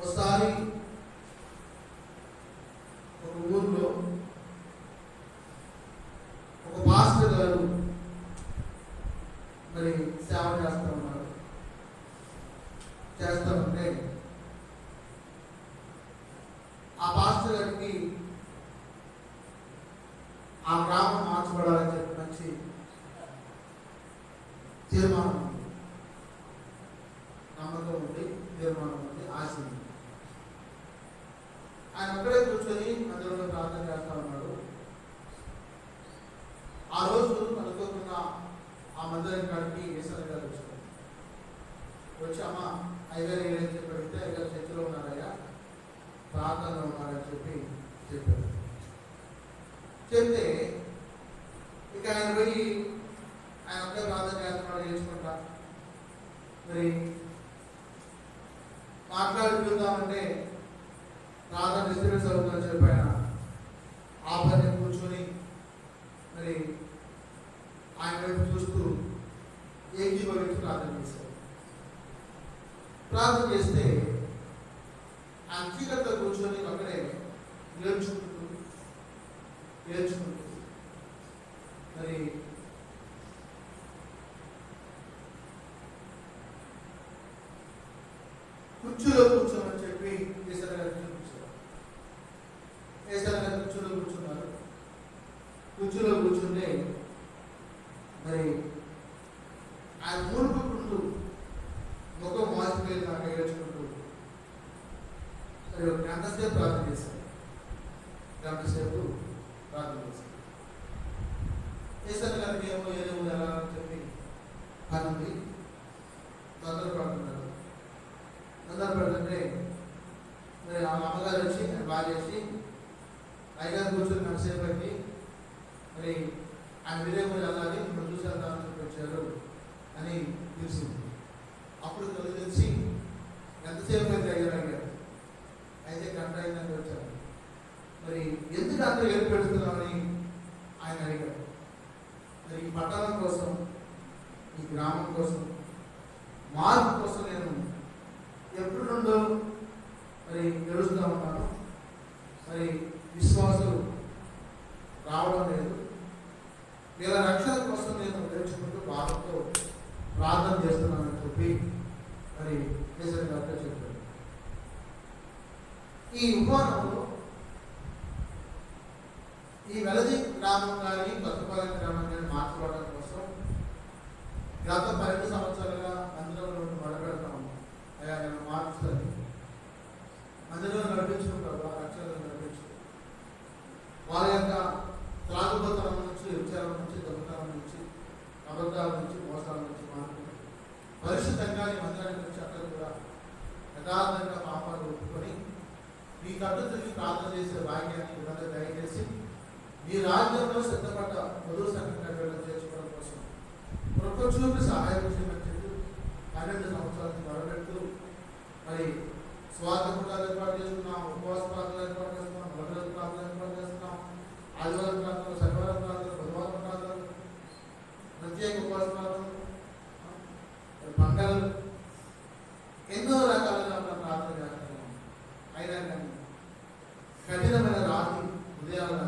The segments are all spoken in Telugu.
ఒకసారి ఒక ఊర్లో ఒక పాస్టర్ గారు మరి సేవ చేస్తూ ఉన్నారు. చేస్తూ ఉంటే ఆ పాస్టర్ గారికి ఆ గ్రామం మార్చబడాలని చెప్పి మంచి తీర్మానం ఉంది, నమ్మకం ఉంది, తీర్మానం ఉంది, ఆశ ఉంది. ఆయన ఒక్కడే కూర్చొని మందిరంలో ప్రార్థన చేస్తా ఉన్నాడు. ఆ రోజు అనుకోకుండా ఆ మందిరం కాడికి ఈశ్వర్ గారు వచ్చారు. వచ్చి అమ్మ అయ్యగారు ఏదైనా చెప్పి అడిగితే అయ్యగారు చర్చలో ఉన్నారయ్యా, ప్రార్థనలో ఉన్నారని చెప్పి చెప్పారు. చెప్తే ఇక ఆయన పోయి ఆయన ఒకే ప్రార్థన చేస్తున్నాడు, చేసుకుంటా మరి మాట్లాడుకుందామంటే ప్రార్థన డిస్టర్బెన్స్ అవుతుందని చెప్పి ఆయన ఆ పని కూర్చొని మరి ఆయన వైపు చూస్తూ ఏకీభవించి ప్రార్థన చేశారు. ప్రార్థన చేస్తే ఆ చీకట్లో కూర్చొని అక్కడే నేర్చుకుంటూ మరి కుర్చీలో కూర్చోమని చెప్పి ఈశ్వర గారు చూపించారు. ఈశ్వర గారు కుర్చీలో కూర్చున్నారు. కుర్చీలో కూర్చుంటే మరి ఆయన మూలుగుకుంటూ ముఖం మాసిపోయి దాకా ఏడ్చుకుంటూ మరి గంటసేపు ప్రార్థన చేశారు. గంటసేపు ప్రార్థన చేశారు. ఈశ్వర గారికి ఏమో ఏదేమో ఎలా అని చెప్పి పని ఉంది, తొందరపడుతున్నారు. తొందరపడుతుంటే మరి ఆ అమ్మగారు వచ్చి బాగా చేసి అయ్యగారు కూర్చొని గంటసేపు పెట్టి మరి ఆయన విదేమో వెళ్ళాలి, ఇప్పుడు చూసేద్దామని చెప్పి వచ్చారు అని తెలిసింది. అప్పుడు తెలిసి ఎంతసేపు అయితే అయ్యారు, అయితే గంట అయిందని వచ్చారు. మరి ఎందుకు అంత ఏర్పు పెడుతున్నామని ఆయన అడిగారు. మరి ఈ పట్టణం కోసం, ఈ గ్రామం కోసం, మార్పు కోసం నేను ఎప్పుడు నుండో మరి గెలుస్తూ ఉన్నాను. మరి విశ్వాసులు రావడం లేదు. వీళ్ళ రక్షణ కోసం నేను నేర్చుకుంటూ బాధతో ప్రార్థన చేస్తున్నానని చెప్పి మరి కేసరి గారితో చెప్పారు. ఈ ఉపవనంలో ఈ వెలది గ్రామం కానీ కొత్తపాలెం గ్రామం కానీ మార్చుకోవడం కోసం గత 12 సంవత్సరాలుగా మందిరంలో మొదలుపెడతా ఉన్నాం. అయ్యా నేను మార్చుతాను, మందిరంలో నడిపించుకుంటారు, రక్షణలో నడిపించు. వాళ్ళ యొక్క త్రాగుబోతనం నుంచి, విచారం నుంచి, దొంగతనం నుంచి, అబద్ధాల నుంచి, మోసాల నుంచి మార్పుని పరిశుద్ధంగా మందిరానికి వచ్చి అక్కడ కూడా యథార్థంగా పాపాలు ఒప్పుకొని మీ కట్టు తిరిగి ప్రార్థన చేసే భాగ్యాన్ని ఇవ్వడం దయచేసి మీ రాజ్యంలో సిద్ధపడ్డ పొదువు సంఘం కట్టడం చేసుకోవడం కోసం కృప చూపి సహాయం చేయమని చెప్పి 12 సంవత్సరాలకు మొదలుపెడుతూ మరి స్వార్థ కూటాలు ఏర్పాటు చేస్తున్నాం, ఉపవాస ప్రార్థనలు ఏర్పాటు చేస్తున్నాం, మొదటి ప్రార్థన ఏర్పాటు చేస్తున్నాం, ఆదివారం ప్రార్థనలు, శనివారం ప్రార్థనలు, బుధవారం ప్రార్థనలు, ప్రత్యేక ఉపవాస ప్రార్థనలు, పండుగలు, ఎన్నో రకాలుగా మనం ప్రార్థన చేస్తున్నాం. అయినా కానీ కఠినమైన రాతి హృదయాలుగా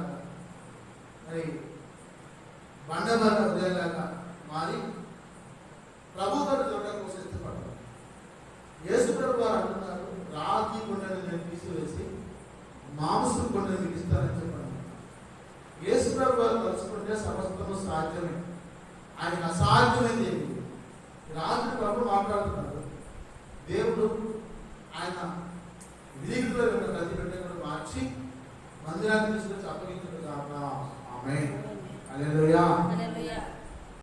మరి బండబల హృదయాలుగా మారి ప్రభుత్వ చూడడం కోసం ఇష్టపడ్డారు. యేసు ప్రభు వారు అంటున్నారు, రాతి కొండను నేను తీసివేసి మాంసం కొండను మీకు ఇస్తానని చెప్పాను. యేసు ప్రభు వారు తలుచుకుంటే సమస్తము సాధ్యమే, ఆయనకు అసాధ్యమైంది ఏంటి? రాత్రి ప్రభు మాట్లాడుతున్నారు. దేవుడు ఆయన విధిలో ఉన్న గది పెట్టకుండా మార్చి మందిరాన్ని తీసుకొచ్చి అప్పగించిన కాక ఆమేన్. హల్లెలూయా.